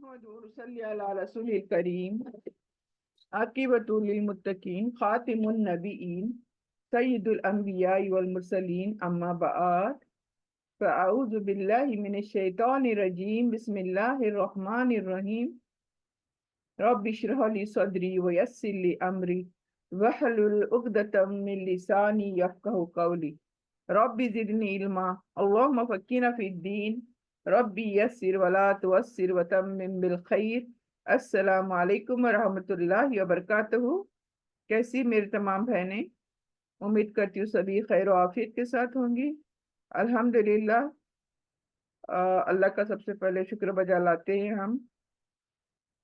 रसूलिल करीम आकिबतुल मुत्तकीन खातिमुन नबीइन सय्यिदुल अंबिया वल मुरसलीन अम्मा बअद फ़अऊज़ु बिल्लाहि मिनश शैतानिर रजीम बिस्मिल्लाहिर रहमानिर रहीम रब्बि इश्रह ली सदरी व यस्सिर ली अमरी वहलुल उक़दतम मिन लिसानी यफ़क़हू क़ौली रब्बि ज़िदनी इल्मा अल्लाहुम्मा फ़क्किना फ़िद्दीन रब्बी यस्सिर वला तुअस्सिर व तम्मिम बिल खैर। अस्सलामु अलैकुम व रहमतुल्लाहि व बरकातहू। कैसी मेरी तमाम बहनें, उम्मीद करती हूँ सभी खैर और आफियत के साथ होंगी। अल्हम्दुलिल्लाह, अल्लाह का सबसे पहले शुक्र बजा लाते हैं हम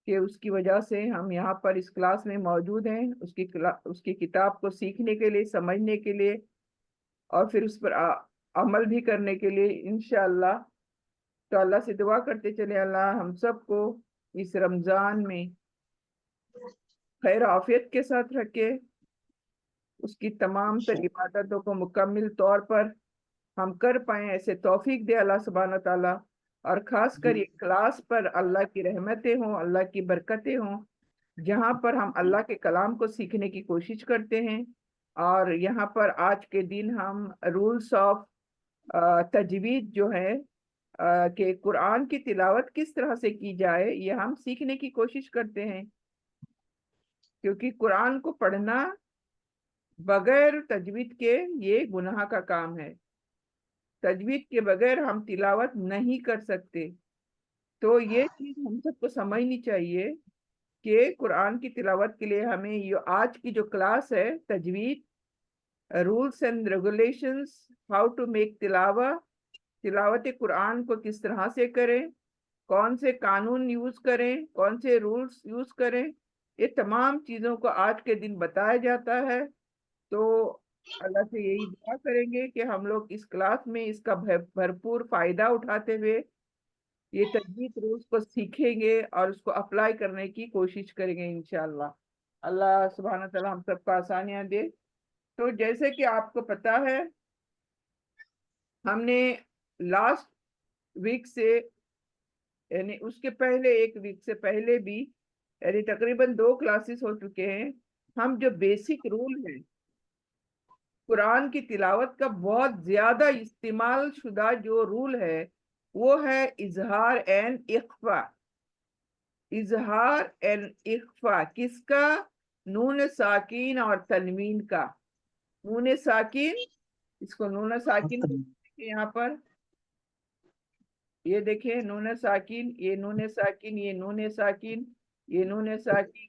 कि उसकी वजह से हम यहाँ पर इस क्लास में मौजूद हैं, उसकी किताब को सीखने के लिए, समझने के लिए और फिर उस पर अमल भी करने के लिए इंशाअल्लाह। तो अल्लाह से दुआ करते चले, अल्लाह हम सबको इस रमज़ान में खैर आफियत के साथ रखे, उसकी तमाम तर इबादतों को मुकम्मल तौर पर हम कर पाए ऐसे तौफीक दे अल्लाह सुब्हान ताला। और खास कर ये क्लास पर अल्लाह की रहमतें हों, अल्लाह की बरकतें हों, जहाँ पर हम अल्लाह के कलाम को सीखने की कोशिश करते हैं। और यहाँ पर आज के दिन हम रूल्स ऑफ तजवीद जो है कि कुरान की तिलावत किस तरह से की जाए, ये हम सीखने की कोशिश करते हैं, क्योंकि कुरान को पढ़ना बगैर तजवीद के ये गुनाह का काम है। तजवीद के बगैर हम तिलावत नहीं कर सकते। तो ये चीज हम सबको समझनी चाहिए कि कुरान की तिलावत के लिए हमें ये आज की जो क्लास है तजवीद, rules and regulations, how to make तिलावत कुरान को किस तरह से करें, कौन से कानून यूज करें, कौन से रूल्स यूज करें, ये तमाम चीजों को आज के दिन बताया जाता है। तो अल्लाह से यही दुआ करेंगे कि हम लोग इस क्लास में इसका भरपूर फायदा उठाते हुए ये तजवीद रूल्स को सीखेंगे और उसको अप्लाई करने की कोशिश करेंगे इंशाअल्लाह। अल्लाह सुब्हान तआला हम सबको आसानियां दे। तो जैसे कि आपको पता है, हमने लास्ट वीक से, यानी उसके पहले एक वीक से पहले भी, यानी तकरीबन 2 क्लासेस हो चुके हैं। हम जो बेसिक रूल है कुरान की तिलावत का बहुत ज्यादा इस्तेमाल शुदा जो रूल है वो है इजहार एंड इख्फा। इजहार एंड इख्फा किसका? नून साकिन और तनवीन का। नून साकिन, इसको नून साकिन यहाँ पर ये देखिए, नून साकिन, ये नून साकिन, ये नून साकिन, ये नून साकिन।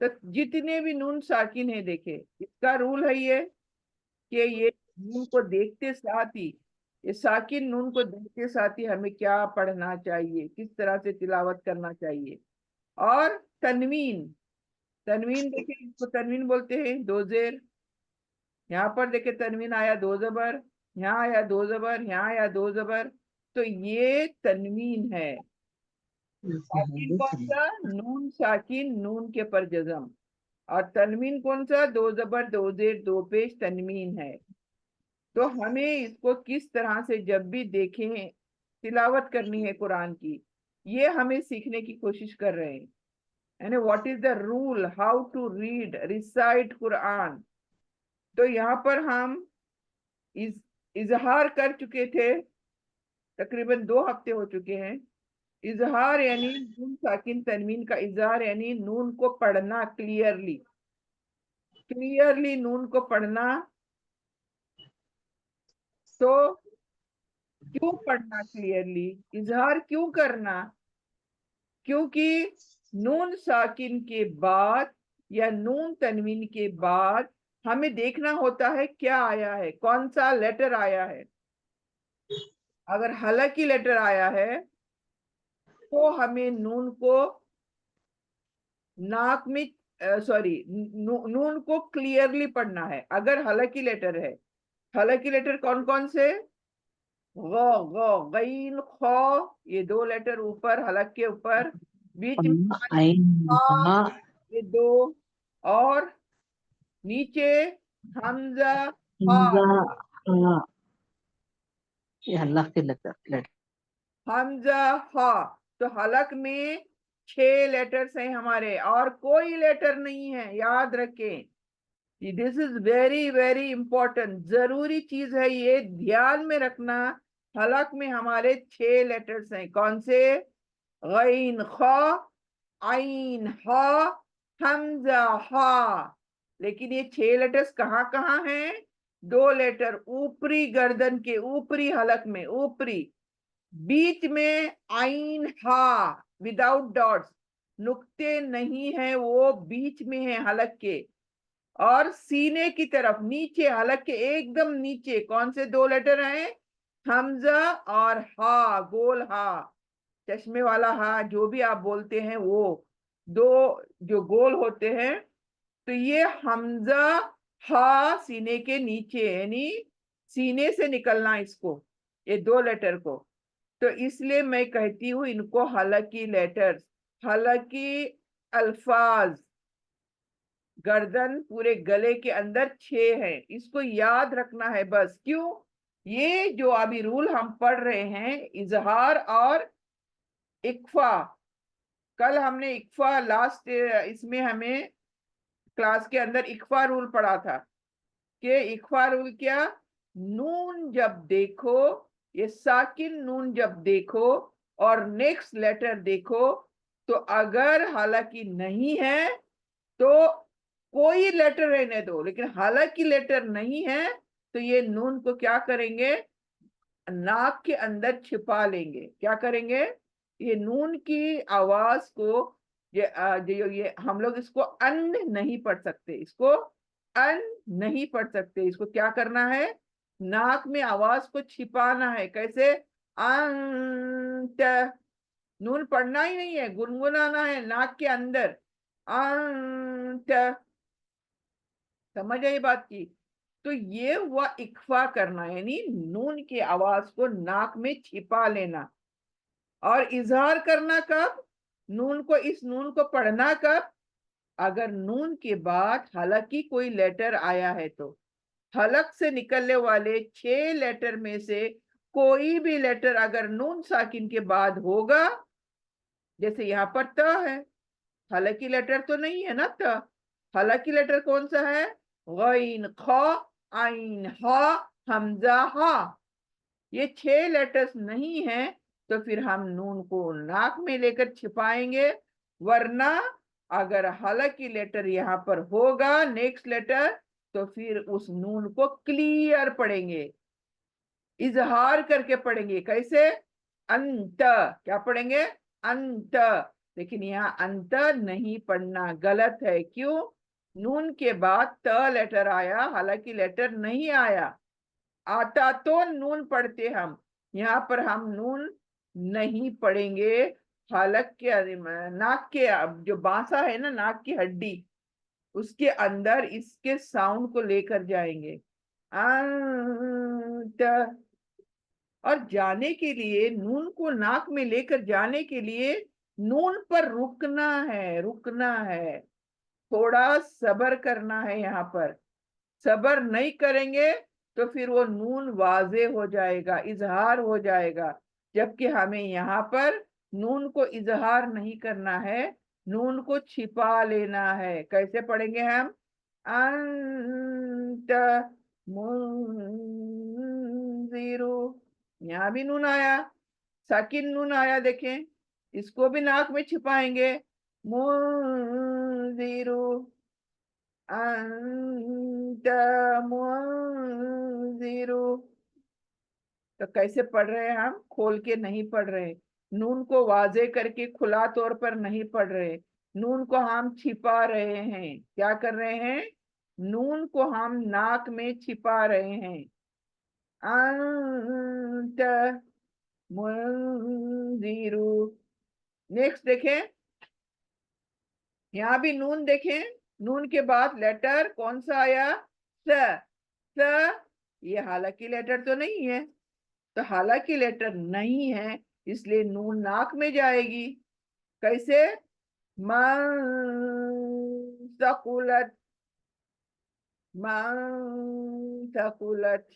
तो जितने भी नून साकिन है, देखे इसका रूल है ये कि ये नून को देखते साथ ही, ये साकिन नून को देखते साथ ही हमें क्या पढ़ना चाहिए, किस तरह से तिलावत करना चाहिए। और तनवीन, तनवीन देखे, इसको तनवीन बोलते हैं, दो जेर। यहाँ पर देखे तनवीन आया दो जबर, यहाँ आया दो जबर, यहाँ आया दो जबर, तो ये तनवीन है। साकिन कौन सा? नून साकिन, नून के पर जजम। और तनवीन कौन सा? दो जबर, दो जेर, दो पेश, तनवीन है। तो हमें इसको किस तरह से जब भी देखें तिलावत करनी है कुरान की, ये हमें सीखने की कोशिश कर रहे हैं। यानी what is the rule, how to read recite Quran. तो यहाँ पर हम इजहार कर चुके थे, तकरीबन 2 हफ्ते हो चुके हैं। इजहार यानी नून साकिन तनवीन का इजहार, यानी नून को पढ़ना क्लियरली, क्लियरली नून को पढ़ना। तो क्यों पढ़ना क्लियरली, इजहार क्यों करना? क्योंकि नून साकिन के बाद या नून तनवीन के बाद हमें देखना होता है क्या आया है, कौन सा लेटर आया है। अगर हलकी लेटर आया है तो हमें नून को नाक में, सॉरी, नून को क्लियरली पढ़ना है अगर हलकी लेटर है। हलकी लेटर कौन कौन से? ग, ग, गईन, खौ, ये 2 लेटर ऊपर हलक के ऊपर, बीच में हाँ, ये 2, और नीचे हमजा हा, ये अल्लाह के लेटर। हमजा हा। तो हलक में 6 लेटर्स हैं हमारे, और कोई लेटर नहीं है, याद रखें। This is very very important, जरूरी चीज है ये, ध्यान में रखना। हलक में हमारे 6 लेटर्स हैं, कौन से? गैन खा, आइन हा, हमजा हा। लेकिन ये 6 लेटर्स कहाँ कहाँ हैं? 2 लेटर ऊपरी गर्दन के ऊपरी हलक में, ऊपरी। बीच में आइन हा विदाउट डॉट्स, नुक्ते नहीं है, वो बीच में है हलक के। और सीने की तरफ नीचे, हलक के एकदम नीचे कौन से 2 लेटर हैं? हमजा और हा, गोल हा, चश्मे वाला हा, जो भी आप बोलते हैं, वो 2 जो गोल होते हैं। तो ये हमजा हा सीने के नीचे, यानी सीने से निकलना इसको, ये 2 लेटर को। तो इसलिए मैं कहती हूँ इनको हलकी लेटर्स, हलकी अल्फाज। गर्दन पूरे गले के अंदर 6 है, इसको याद रखना है बस। क्यों? ये जो अभी रूल हम पढ़ रहे हैं, इजहार और इक्फा, कल हमने इक्फा लास्ट इसमें हमें क्लास के अंदर इक्फा रूल पढ़ा था कि इक्फा रूल क्या? नून जब देखो, ये साकिन नून जब देखो और नेक्स्ट लेटर देखो, तो अगर हालांकि नहीं है तो कोई लेटर रहने दो, लेकिन हालांकि लेटर नहीं है तो ये नून को क्या करेंगे? नाक के अंदर छिपा लेंगे। क्या करेंगे? ये नून की आवाज को, ये हम लोग इसको अन नहीं पढ़ सकते, इसको अन नहीं पढ़ सकते। इसको क्या करना है? नाक में आवाज को छिपाना है। कैसे? अंत, नून पढ़ना ही नहीं है, गुनगुनाना है नाक के अंदर, अंत। समझ आई बात की? तो ये हुआ इक्फा करना, यानी नून की आवाज को नाक में छिपा लेना। और इजहार करना कब? नून को, इस नून को पढ़ना कब? अगर नून के बाद हालांकि कोई लेटर आया है तो हलक से निकलने वाले 6 लेटर में से कोई भी लेटर अगर नून साकिन के बाद होगा, जैसे यहाँ पर त है, हालांकि लेटर तो नहीं है ना त, हालांकि लेटर कौन सा है? गैन ख, आइन हा, हमजा हा। ये 6 लेटर्स नहीं है, तो फिर हम नून को नाक में लेकर छिपाएंगे। वरना अगर हालांकि लेटर यहाँ पर होगा, नेक्स्ट लेटर, तो फिर उस नून को क्लियर पढ़ेंगे, इजहार करके पढ़ेंगे। कैसे? अंत, क्या पढ़ेंगे? अंत। लेकिन यहाँ अंत नहीं पढ़ना, गलत है। क्यों? नून के बाद त लेटर आया, हालांकि लेटर नहीं आया। आता तो नून पढ़ते हम, यहाँ पर हम नून नहीं पढ़ेंगे। हालक के नाक के जो बांसा है ना, नाक की हड्डी, उसके अंदर इसके साउंड को लेकर जाएंगे। अंत। और जाने के लिए, नून को नाक में लेकर जाने के लिए नून पर रुकना है, रुकना है, थोड़ा सब्र करना है। यहाँ पर सब्र नहीं करेंगे तो फिर वो नून वाजे हो जाएगा, इजहार हो जाएगा। जबकि हमें यहाँ पर नून को इजहार नहीं करना है, नून को छिपा लेना है। कैसे पढ़ेंगे हम? अंत मुंजिरु, यहाँ भी नून आया, साकिन नून आया, देखें, इसको भी नाक में छिपाएंगे। मुंजिरु, अंत मुंजिरु। तो कैसे पढ़ रहे हैं हम? खोल के नहीं पढ़ रहे, नून को वाजे करके खुला तौर पर नहीं पढ़ रहे, नून को हम छिपा रहे हैं। क्या कर रहे हैं? नून को हम नाक में छिपा रहे हैं। अंत मुंजिरु। नेक्स्ट देखें, यहाँ भी नून देखें, नून के बाद लेटर कौन सा आया? स। स, ये हालांकि लेटर तो नहीं है, तो हालांकि लेटर नहीं है, इसलिए नून नाक में जाएगी। कैसे? सकुलत, सकुलत।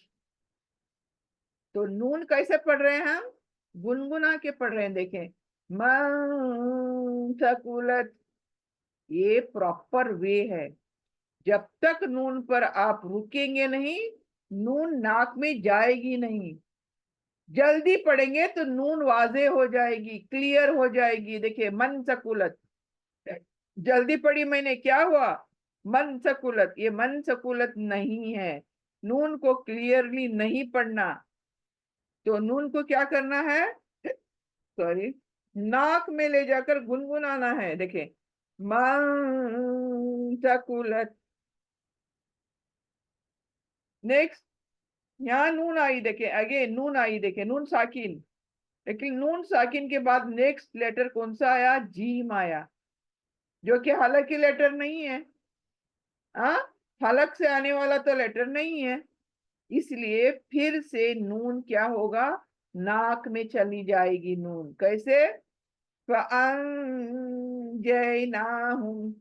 तो नून कैसे पढ़ रहे हैं हम? गुनगुना के पढ़ रहे हैं, देखें। मन सकुलत, ये प्रॉपर वे है। जब तक नून पर आप रुकेंगे नहीं, नून नाक में जाएगी नहीं। जल्दी पढ़ेंगे तो नून वाजे हो जाएगी, क्लियर हो जाएगी। देखिए, मन सकुलत, जल्दी पढ़ी मैंने, क्या हुआ? मन सकुलत, ये मन सकुलत नहीं है। नून को क्लियरली नहीं पढ़ना, तो नून को क्या करना है? सॉरी, नाक में ले जाकर गुनगुनाना है। देखिए, मन सकुलत। नेक्स्ट, यहाँ नून आई, देखे अगेन नून आई, देखे नून साकिन। लेकिन नून साकिन के बाद नेक्स्ट लेटर कौन सा आया? जीम आया, जो कि हालांकि लेटर नहीं है। हाँ, हलक से आने वाला तो लेटर नहीं है, इसलिए फिर से नून क्या होगा? नाक में चली जाएगी नून। कैसे? फअंजयनाहुम,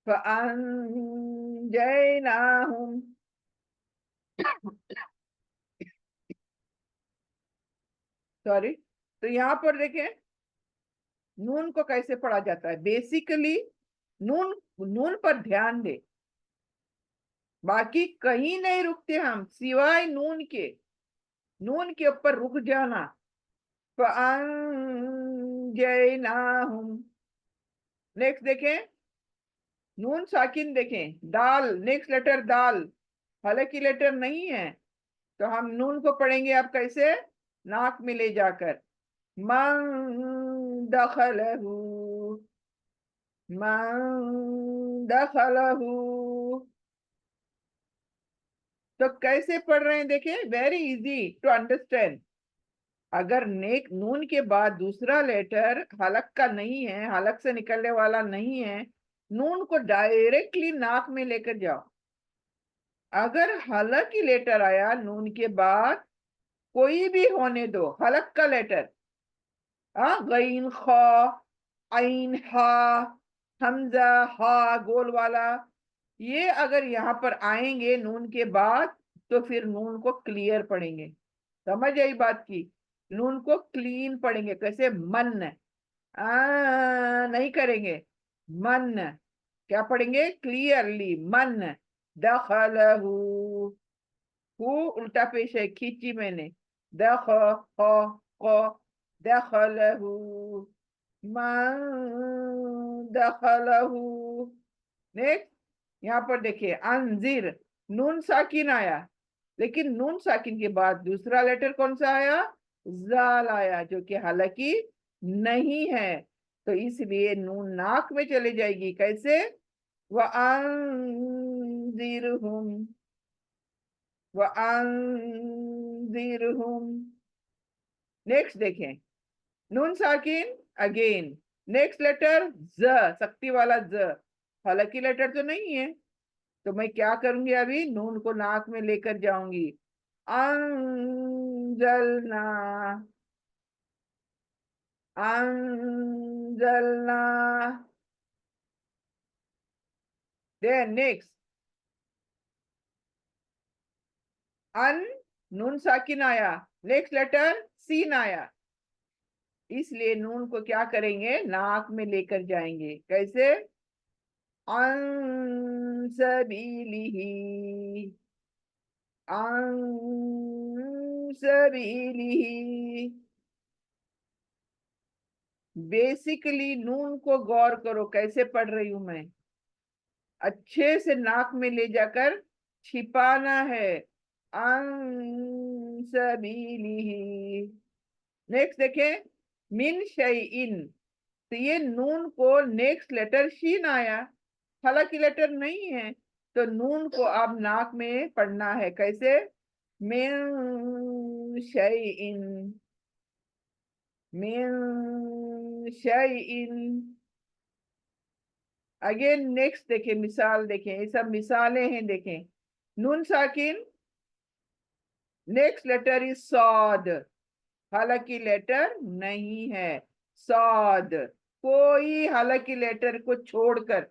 फअंजयनाहुम। सॉरी, तो यहाँ पर देखें नून को कैसे पढ़ा जाता है। बेसिकली नून, नून पर ध्यान दे, बाकी कहीं नहीं रुकते हम सिवाय नून के। नून के ऊपर रुक जाना। फअंजयनाहुम। नेक्स्ट देखें, नून साकिन देखें, दाल, नेक्स्ट लेटर दाल, हालांकि लेटर नहीं है, तो हम नून को पढ़ेंगे आप कैसे? नाक में ले जाकर। मन दखलहू, मन दखलहू। तो कैसे पढ़ रहे हैं? देखें, वेरी इजी टू अंडरस्टैंड। अगर नेक नून के बाद दूसरा लेटर हलक का नहीं है, हलक से निकलने वाला नहीं है, नून को डायरेक्टली नाक में लेकर जाओ। अगर हलक की लेटर आया नून के बाद, कोई भी होने दो, हलक का लेटर, गईन खा, आइन हा, हमजा हा गोल वाला, ये अगर यहाँ पर आएंगे नून के बाद, तो फिर नून को क्लियर पढ़ेंगे। समझ आई बात की? नून को क्लीन पढ़ेंगे। कैसे? मन, नहीं करेंगे। मन, क्या पढ़ेंगे? क्लियरली मन। दखलहू, हु उल्टा पेश है, खींची मैंने। दख ख क, दखलहू, मन दखलहू। नेक्स्ट, यहाँ पर देखिए अंजीर, नून साकिन आया, लेकिन नून साकिन के बाद दूसरा लेटर कौन सा आया? जाल आया, जो कि हालांकि नहीं है, तो इसलिए नून नाक में चले जाएगी। कैसे? वअंजिरहुम, वअंजिरहुम। नेक्स्ट देखें, नून साकिन अगेन, नेक्स्ट लेटर ज, सख्ती वाला ज, हालांकि लेटर तो नहीं है, तो मैं क्या करूंगी? अभी नून को नाक में लेकर जाऊंगी। अंजलना, अंजलना। देन नेक्स्ट, अन, नून साकिन आया, नेक्स्ट लेटर सीन आया, इसलिए नून को क्या करेंगे? नाक में लेकर जाएंगे। कैसे? अन सबीलिही, अन सबीलिही। बेसिकली नून को गौर करो, कैसे पढ़ रही हूं मैं। अच्छे से नाक में ले जाकर छिपाना है। अन सबीलिही। नेक्स्ट देखें, मिन शैइन, तो ये नून को नेक्स्ट लेटर शीन आया, हालांकि लेटर नहीं है, तो नून को अब नाक में पढ़ना है। कैसे? मिन शैइन, मिन शैइन। अगेन नेक्स्ट देखें, मिसाल देखें, ये सब मिसालें हैं। देखें, नून साकिन, नेक्स्ट लेटर इज सौद, हालांकि लेटर नहीं है। सौद, कोई हालांकि लेटर को छोड़कर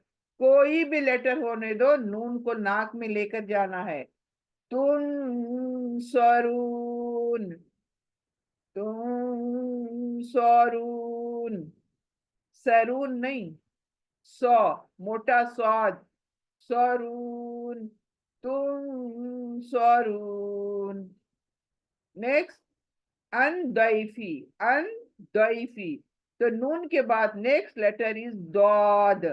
कोई भी लेटर होने दो, नून को नाक में लेकर जाना है। तुन सरून, तुम सरून, सरून नहीं, सौ, मोटा स्वाद, सरून, तुम सरून। नेक्स्ट, अनदैफी, अनदैफी। तो नून के बाद नेक्स्ट लेटर इज दौद,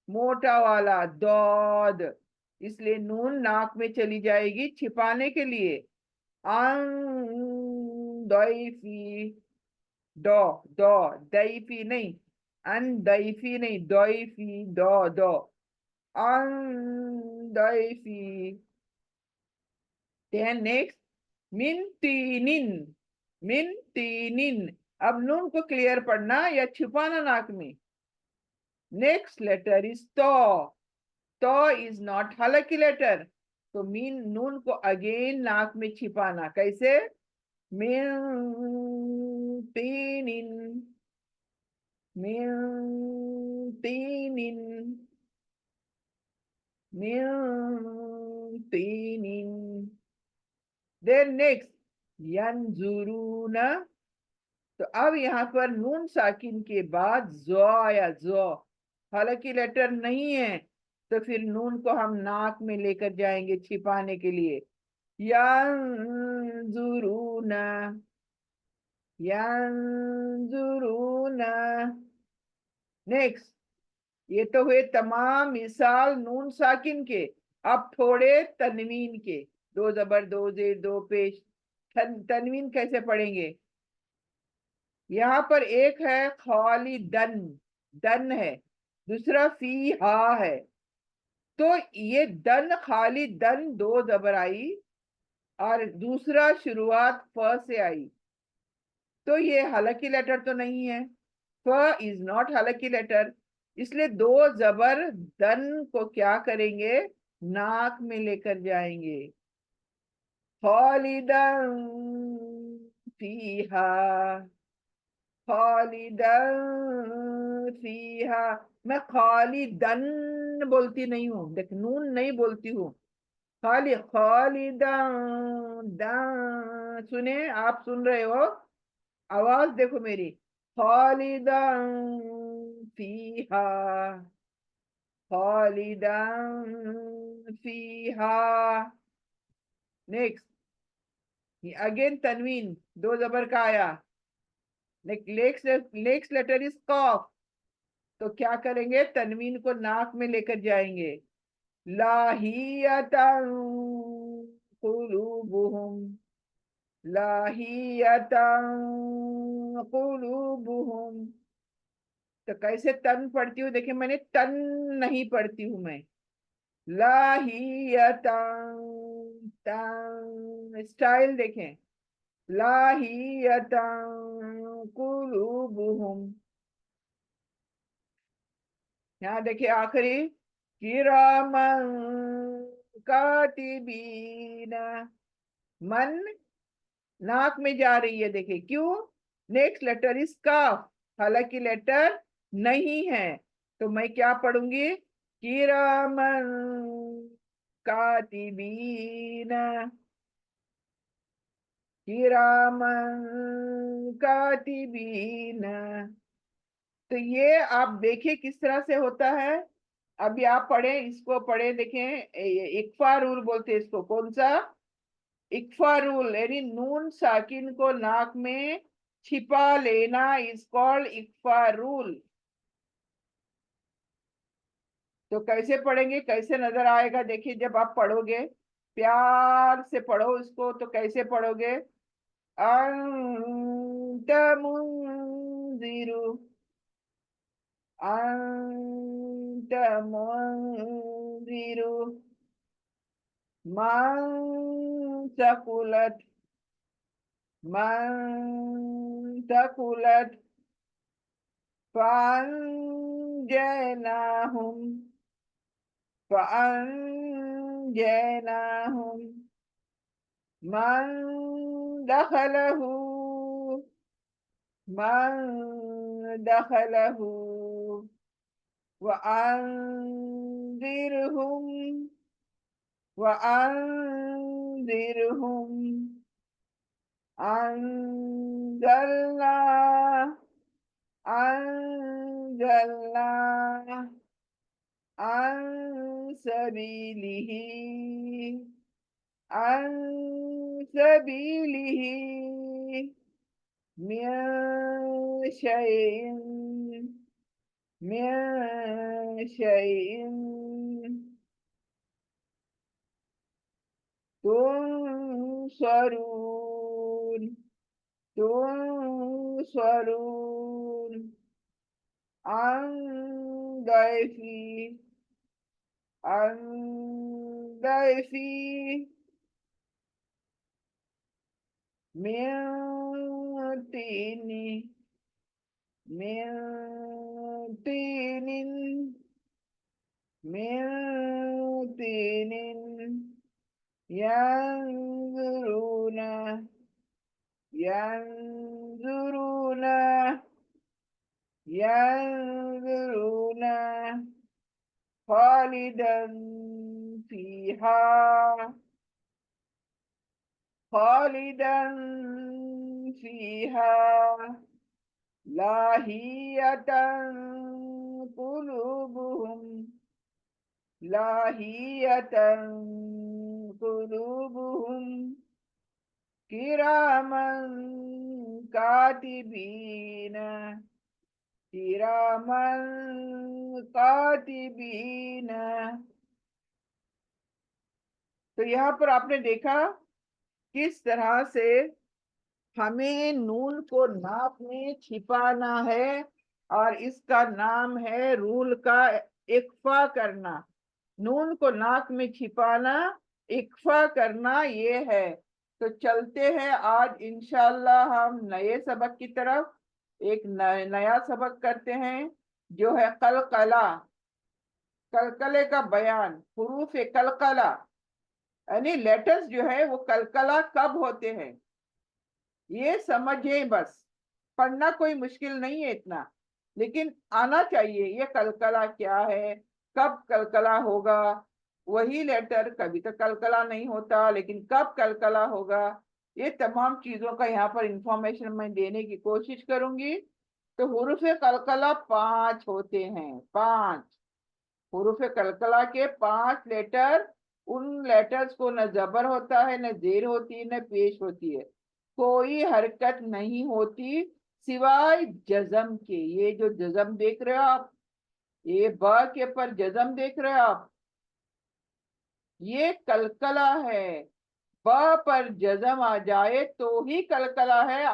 मोटा वाला दौद, इसलिए नून नाक में चली जाएगी छिपाने के लिए। अनदैफी, दो, दो, दैफी नहीं, अनदैफी नहीं, दैफी, दो, दो, अनदैफी। then next, मिन तीनिन, मिन तीनिन। अब नून को क्लियर पढ़ना या छुपाना नाक में। नेक्स्ट लेटर इज तो इज नॉट हलकी लेटर, तो मीन नून को अगेन नाक में छिपाना। कैसे? मिन तीनिन, मिन तीनिन, मिन तीनिन। Then next, यंजुरूना। तो अब यहाँ पर नून साकिन के बाद जो आया, जो हालांकि लेटर नहीं है, तो फिर नून को हम नाक में लेकर जाएंगे छिपाने के लिए। यंजुरूना, यंजुरूना। नेक्स्ट, ये तो हुए तमाम मिसाल नून साकिन के। अब थोड़े तनवीन के, दो जबर, दो जेर, दो पेश। तनवीन कैसे पढ़ेंगे? यहाँ पर एक है खाली दन, दन है, दूसरा फी हा है। तो ये दन, खाली दन, दो जबर आई और दूसरा शुरुआत फ से आई, तो ये हालांकि लेटर तो नहीं है। फ इज नॉट हालांकि लेटर, इसलिए दो जबर दन को क्या करेंगे? नाक में लेकर जाएंगे। खालिदन फीहा, खालिदन फीहा। मैं खालिदन बोलती नहीं हूँ, देख नून नहीं बोलती हूँ, खाली खालिदन, दन। सुने, आप सुन रहे हो? आवाज देखो मेरी। खालिदन फीहा, खालिदन फीहा। नेक्स्ट, अगेन तनवीन, दो जबर का आया। नेक्स्ट लेटर इज कॉफ, तो क्या करेंगे? तनवीन को नाक में लेकर जाएंगे। लाहियतन कुलूबुहुम, लाहियतन कुलूबुहुम। तो कैसे तन पढ़ती हूँ? देखिए, मैंने तन नहीं पढ़ती हूँ मैं। लाहियतन, तन, स्टाइल देखें। लाहियतन कुलूबुहुम। यहाँ देखिए आखिरी, किरामन कातिबीना। मन नाक में जा रही है, देखिए क्यों? नेक्स्ट लेटर इज काफ, हालांकि लेटर नहीं है, तो मैं क्या पढ़ूंगी? किरामन कातिबीना, किरामन कातिबीना। तो ये आप देखिए किस तरह से होता है। अभी आप पढ़े, इसको पढ़े देखें। इक्फा रूल बोलते हैं इसको। कौन सा? इक्फा रूल, यानी नून साकिन को नाक में छिपा लेना इज कॉल्ड इक्फा रूल। तो कैसे पढ़ेंगे, कैसे नजर आएगा? देखिए, जब आप पढ़ोगे, प्यार से पढ़ो इसको, तो कैसे पढ़ोगे? अंत मुंजिरु, अंत मुंजिरु मन सकुलत, मन सकुलत फअंजयनाहुम, फअंजयनाहुम मन दखलहु, मन दखलहु वअंजिरहुम, वअंजिरहुम। अंजलना, अंजलना अंसबीलिही, अंसबीलिही मिन शैइन, मिन शैइन तुनसरून, तुनसरून अन दैफी, अन दैफी मिन तीनी, मिन तीनिन, मिन तीनिन यंजुरूना, यंजुरूना, यंजुरूना खालिदन फीहा, खालिदन फीहा लाहियतन कुलूबुहुम, लाहियतन कुलूबुहुम किरामन कातिबीना, किरामन कातिबीना। तो यहाँ पर आपने देखा किस तरह से हमें नून को नाक में छिपाना है, और इसका नाम है रूल का इख्फा करना। नून को नाक में छिपाना, इख्फा करना, ये है। तो चलते हैं आज इंशाल्लाह हम नए सबक की तरफ। एक नया सबक करते हैं जो है कलकला, कलकले का बयान, हुरूफ कलकला, यानी लेटर्स जो है वो कलकला कब होते हैं ये समझें बस। पढ़ना कोई मुश्किल नहीं है इतना, लेकिन आना चाहिए ये कलकला क्या है, कब कलकला होगा। वही लेटर कभी तो कलकला नहीं होता, लेकिन कब कलकला होगा, ये तमाम चीजों का यहाँ पर इंफॉर्मेशन मैं देने की कोशिश करूंगी। तो हुरूफ कलकला 5 होते हैं, 5 हुरूफ कलकला के 5 लेटर। उन लेटर्स को न जबर होता है, न जेर होती है, न पेश होती है, कोई हरकत नहीं होती सिवाय जजम के। ये जो जजम देख रहे हो आप, ये ब के पर जजम देख रहे हो आप, ये कलकला है। ब पर जजम आ जाए तो ही कलकला है,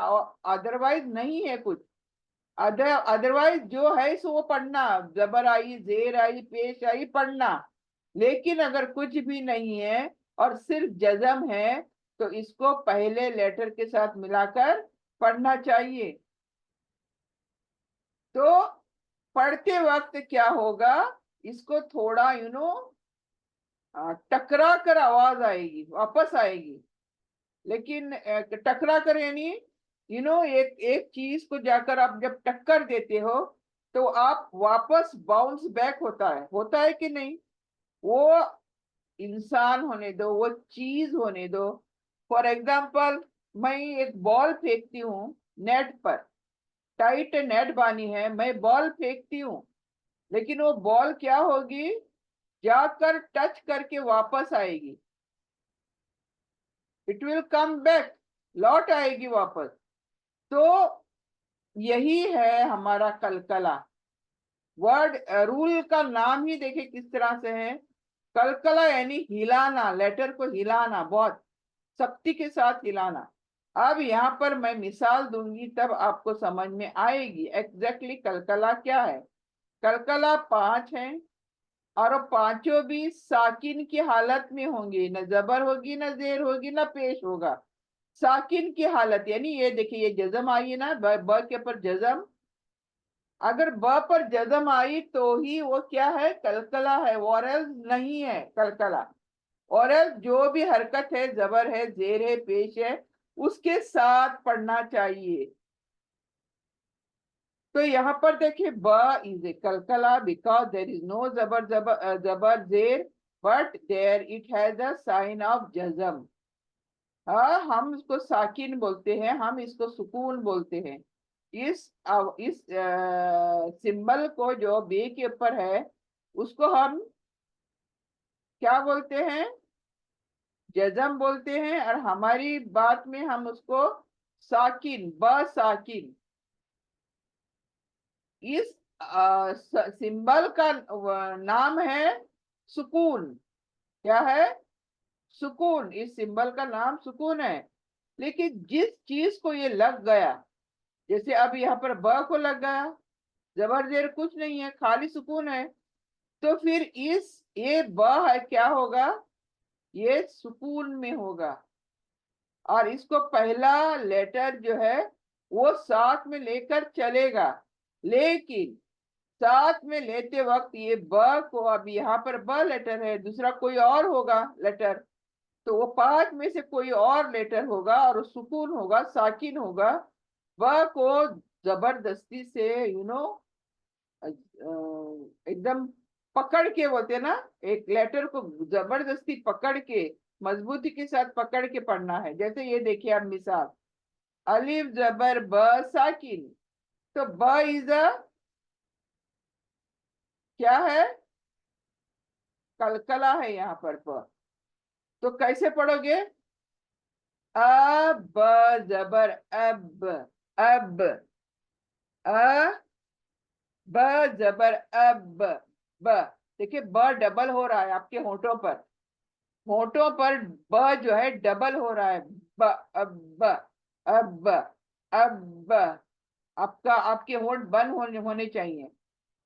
अदरवाइज नहीं है कुछ। अदरवाइज जो है सो वो पढ़ना, जबर आई, जेर आई, पेश आई, पढ़ना। लेकिन अगर कुछ भी नहीं है और सिर्फ जजम है तो इसको पहले लेटर के साथ मिलाकर पढ़ना चाहिए। तो पढ़ते वक्त क्या होगा, इसको थोड़ा टकरा कर आवाज आएगी, वापस आएगी। लेकिन टकरा कर यानी एक एक चीज को जाकर आप जब टक्कर देते हो तो आप वापस बाउंस बैक होता है कि नहीं। वो इंसान होने दो, वो चीज होने दो। फॉर एग्जाम्पल, मैं एक बॉल फेंकती हूँ नेट पर, टाइट नेट बानी है, मैं बॉल फेंकती हूँ, लेकिन वो बॉल क्या होगी, जाकर टच करके वापस आएगी, इट विल कम बैक, लौट आएगी वापस। तो यही है हमारा कलकला। वर्ड रूल का नाम ही देखे किस तरह से है, कलकला यानी हिलाना, लेटर को हिलाना, बहुत सख्ती के साथ हिलाना। अब यहाँ पर मैं मिसाल दूंगी तब आपको समझ में आएगी एग्जैक्टली कलकला क्या है। कलकला 5 है और वो पांचों भी साकिन की हालत में होंगे, न जबर होगी, न जेर होगी, न पेश होगा, साकिन की हालत। यानी ये देखिए, ये जजम आई है ना, ब के पर जजम, अगर ब पर जजम आई तो ही वो क्या है, कलकला है, वॉरेल्स नहीं है कलकला। और जो भी हरकत है, जबर है, जेर है, पेश है, उसके साथ पढ़ना चाहिए। तो यहाँ पर देखिए, ब इज ए कलकला बिकॉज देर इज नो जबर जबर जबर जेर, but there it has the sign of जजम। हाँ, हम इसको साकिन बोलते हैं, हम इसको सुकून बोलते हैं। इस सिंबल को जो बे के ऊपर है उसको हम क्या बोलते हैं? जजम बोलते हैं। और हमारी बात में हम उसको साकिन, ब साकिन। इस सिंबल का नाम है सुकून। क्या है? सुकून। इस सिंबल का नाम सुकून है। लेकिन जिस चीज को ये लग गया, जैसे अब यहाँ पर ब को लग गया, जबर जेर कुछ नहीं है, खाली सुकून है, तो फिर इस ये ब है क्या होगा? ये सुकून में होगा। और इसको पहला लेटर जो है वो साथ में लेकर चलेगा। लेकिन साथ में लेते वक्त ये ब को, अब यहाँ पर ब लेटर है, दूसरा कोई और होगा लेटर, तो वो पांच में से कोई और लेटर होगा और वो सुकून होगा, साकिन होगा। ब को जबरदस्ती से एकदम पकड़ के बोलते हैं ना, एक लेटर को जबरदस्ती पकड़ के, मजबूती के साथ पकड़ के पढ़ना है। जैसे ये देखिए आप मिसाल, अलिफ जबर ब साकिन। तो ब इज अ क्या है? कलकला है यहाँ पर ब। तो कैसे पढ़ोगे? अब जबर अब, अब अ ब जबर अब, ब। देखिए ब डबल हो रहा है आपके होठों पर, होठों पर ब जो है डबल हो रहा है। ब, अब, अब, अब। आपका आपके होठ बंद होने चाहिए।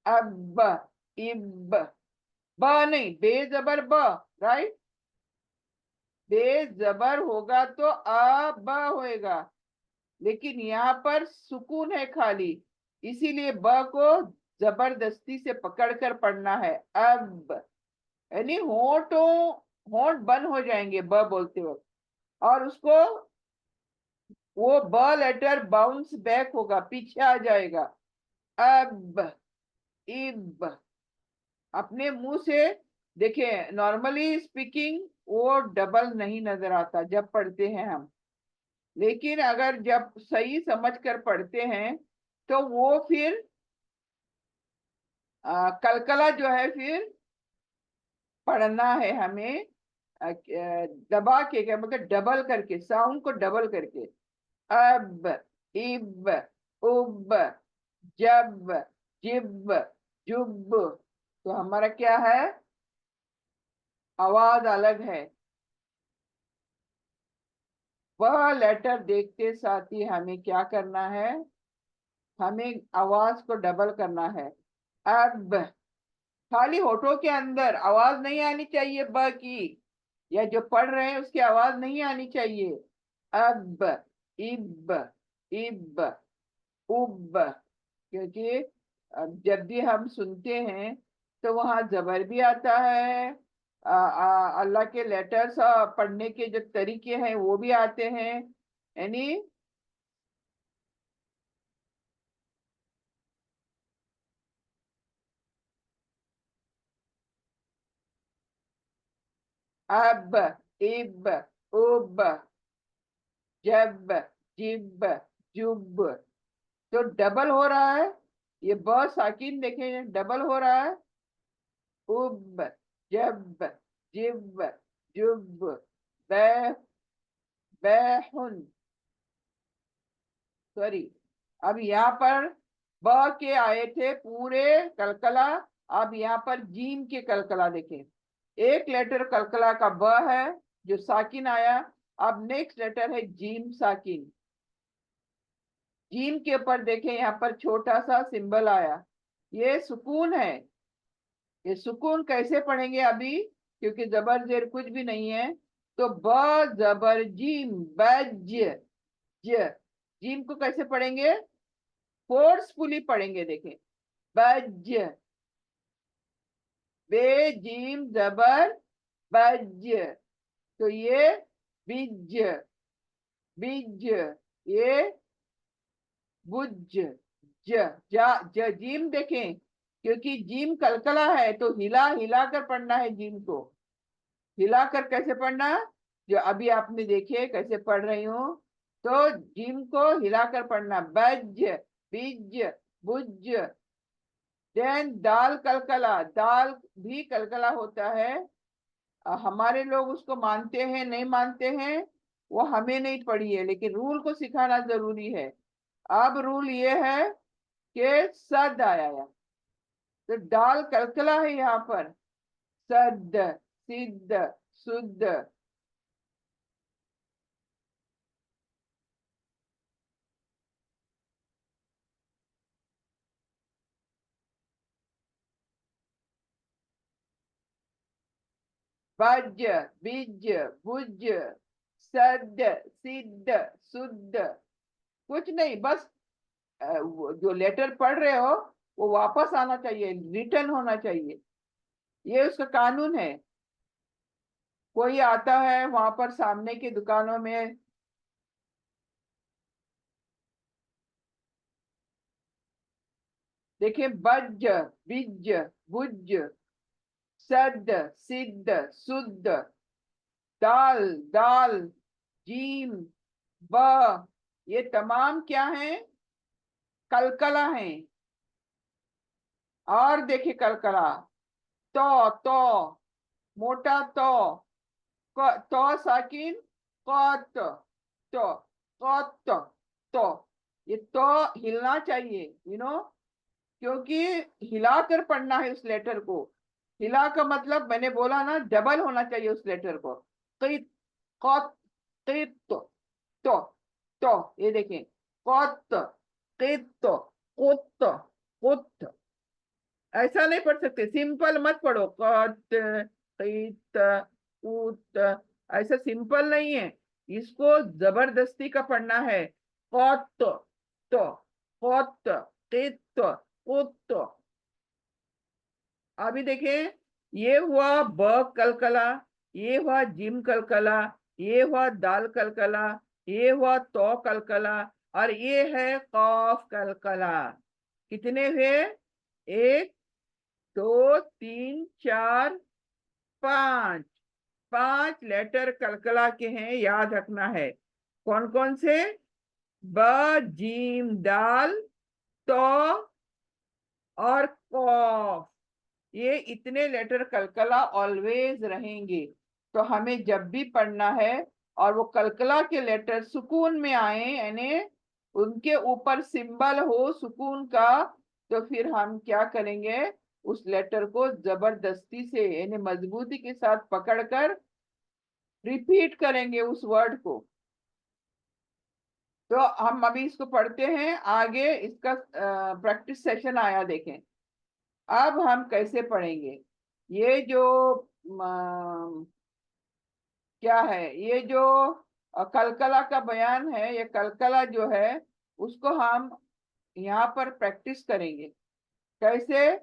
अब, इब, ब नहीं, बे जबर ब, राइट। बे जबर होगा तो अब होएगा, लेकिन यहाँ पर सुकून है खाली, इसीलिए ब को जबरदस्ती से पकड़कर पढ़ना है। अब यानी होंठ बंद हो जाएंगे ब बोलते वक्त, और उसको वो ब लेटर बाउंस बैक होगा, पीछे आ जाएगा। अब, इब। अपने मुंह से देखिए, नॉर्मली स्पीकिंग वो डबल नहीं नजर आता जब पढ़ते हैं हम, लेकिन अगर जब सही समझ कर पढ़ते हैं तो वो फिर कलकला जो है फिर पढ़ना है हमें। दबा के, क्या मतलब डबल करके, साउंड को डबल करके। अब, इब, उब, जब, जिब, जुब। तो हमारा क्या है? आवाज अलग है। वह लेटर देखते साथ ही हमें क्या करना है? हमें आवाज को डबल करना है। अब, खाली होठों के अंदर आवाज नहीं आनी चाहिए ब की, या जो पढ़ रहे हैं उसकी आवाज नहीं आनी चाहिए। अब, इब, इब, उब। क्योंकि जब भी हम सुनते हैं तो वहाँ जबर भी आता है, अल्लाह के लेटर्स पढ़ने के जो तरीके हैं वो भी आते हैं, यानी अब, इब, उब, जब, जिब, जुब। तो डबल हो रहा है, ये ब साकिन देखें डबल हो रहा है। उब, जब, जिब, जुब, बै, बैहुन। सॉरी, अब यहाँ पर ब के आए थे पूरे कलकला, अब यहाँ पर जीम के कलकला देखें। एक लेटर कलकला का ब है जो साकिन आया। अब नेक्स्ट लेटर है जीम साकिन। जीम के ऊपर देखें, यहाँ पर छोटा सा सिंबल आया, ये सुकून है। ये सुकून कैसे पढ़ेंगे अभी, क्योंकि जबर जेर कुछ भी नहीं है। तो ब जबर जीम, बज, ज। जीम को कैसे पढ़ेंगे? फोर्सफुली पढ़ेंगे, देखें। बज, बे जीम जबर बज। तो ये बिज, बिज, ये बुज, ज, जा, जीम देखें, क्योंकि जीम कलकला है तो हिला हिला कर पढ़ना है जीम को। हिलाकर कैसे पढ़ना? जो अभी आपने देखे कैसे पढ़ रही हूँ। तो जिम को हिलाकर पढ़ना, बज, बिज, बुज। देन दाल कलकला, दाल भी कलकला होता है। हमारे लोग उसको मानते हैं नहीं मानते हैं, वो हमें नहीं पड़ी है, लेकिन रूल को सिखाना जरूरी है। अब रूल ये है कि सद आया है, तो दाल कलकला है यहाँ पर। सद, सिद्ध, शुद्ध। बज, बिज, बुज, सद, सिद्ध, शुद्ध। कुछ नहीं, बस वो जो लेटर पढ़ रहे हो वो वापस आना चाहिए, रिटर्न होना चाहिए। ये उसका कानून है। कोई आता है वहां पर सामने की दुकानों में, देखिए, बज, बिज, बुज, सद, सिद्ध, शुद्ध, दाल, दाल, जीम, ब, ये तमाम क्या है? कलकला है। और देखिए कलकला, तो मोटा तो, तो साकिन, कत, तो, कत, तो। ये तो हिलना चाहिए, क्योंकि हिलाकर पढ़ना है उस लेटर को। हिला का मतलब मैंने बोला ना, डबल होना चाहिए उस लेटर को। कित, कत, कित, तो, ये देखें, कत, कित, कुत, कुत। ऐसा नहीं पढ़ सकते, सिंपल मत पढ़ो, कत, कित, कुत। ऐसा सिंपल नहीं है, इसको जबरदस्ती का पढ़ना है। कत, तो, कत, कित, कुत। अभी देखें, ये हुआ ब कलकला, ये हुआ जिम कलकला, ये हुआ दाल कलकला, ये हुआ तो कलकला, और ये है कौफ कलकला। कितने हुए? एक, दो, तीन, चार, पांच। पांच लेटर कलकला के हैं, याद रखना है। कौन कौन से? ब, जीम, दाल, तो और कौफ। ये इतने लेटर कलकला ऑलवेज रहेंगे। तो हमें जब भी पढ़ना है और वो कलकला के लेटर सुकून में आए, यानी उनके ऊपर सिंबल हो सुकून का, तो फिर हम क्या करेंगे? उस लेटर को जबरदस्ती से यानी मजबूती के साथ पकड़कर रिपीट करेंगे उस वर्ड को। तो हम अभी इसको पढ़ते हैं आगे, इसका प्रैक्टिस सेशन आया, देखें। अब हम कैसे पढ़ेंगे? ये जो क्या है, ये जो कलकला का बयान है, ये कलकला जो है उसको हम यहाँ पर प्रैक्टिस करेंगे। कैसे?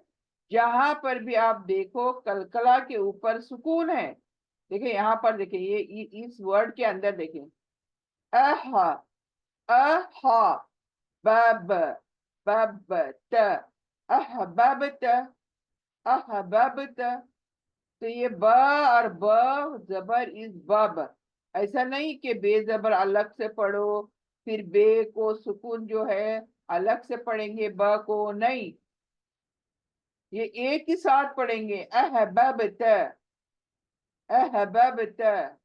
जहां पर भी आप देखो कलकला के ऊपर सुकून है, देखिए यहाँ पर, देखिए ये इस वर्ड के अंदर देखिए, अह, अह, बब, बब, त, अह, बब, त, अह, बब, त। तो ये ब और ब जबर इस बब। ऐसा नहीं कि बेजबर अलग से पढ़ो, फिर बे को सुकून जो है अलग से पढ़ेंगे, ब को नहीं, ये एक ही साथ पढ़ेंगे, अह बब त, अह बब त।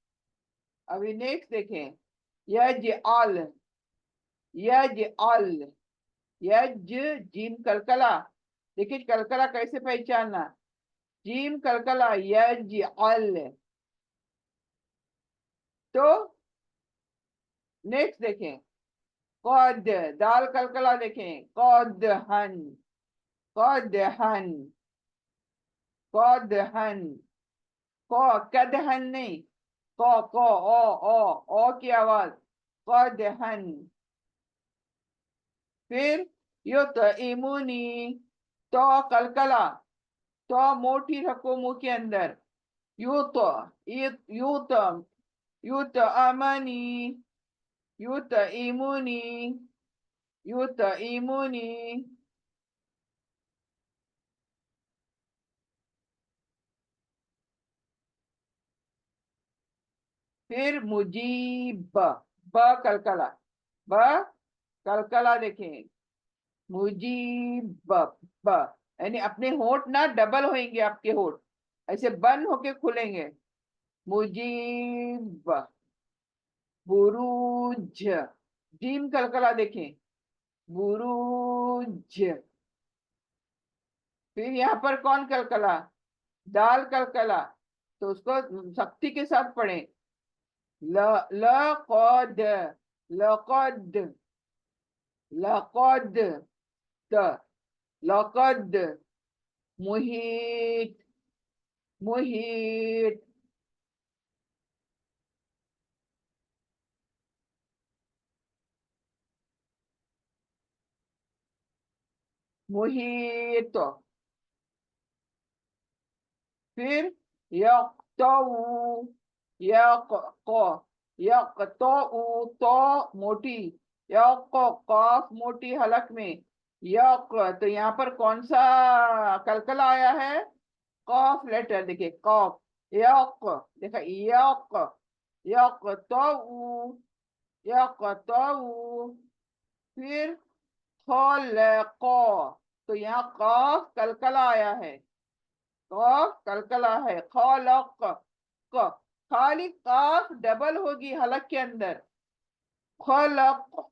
अभी नेक्स्ट देखें, यज अल, यज अल, यज, जीम कलकला। देखिए कलकला कैसे पहचानना, जीम कलकला, यज अल। तो नेक्स्ट देखें, कौद, दाल कलकला देखें, कौदहन, कौदहन, कौदहन। कौ, कदहन नहीं, कौ, ओ की आवाज, कौदहन। फिर युत, इमुनी, तो कलकला, तो मोटी रखो मुंह के अंदर, यूत, यूत, यूत अमनी, यूत इमुनी, यूत इमुनी। फिर मुजीब, ब कलकला, ब कलकला देखें, मुजीब, ब, यानी अपने होठ ना डबल होंगे, आपके होठ ऐसे बंद होके खुलेंगे। मुजीब, बुरूज, जीम कलकला देखें, बुरूज। फिर यहाँ पर कौन कलकला, दाल कलकला, तो उसको सख्ती के साथ पढ़ें। ल, लक़द, लक़द, लक़द, त, लक़द, मुहीत, मुहीत, मुहीत। फिर यक़तऊ, यक़, यक़तऊ, तो मोटी, यक़, कॉफ मोटी हलक में, यक़, तो यहाँ पर कौन सा कलकला आया है, कॉफ लेटर, देखिए कॉफ, यक़, देखा यक़, यक़तऊ, यक़तऊ। फिर खलक़, तो यहाँ कॉफ कलकला आया है, कॉफ कलकला है, खलक, क, खाली काफ डबल होगी हलक के अंदर, खलक,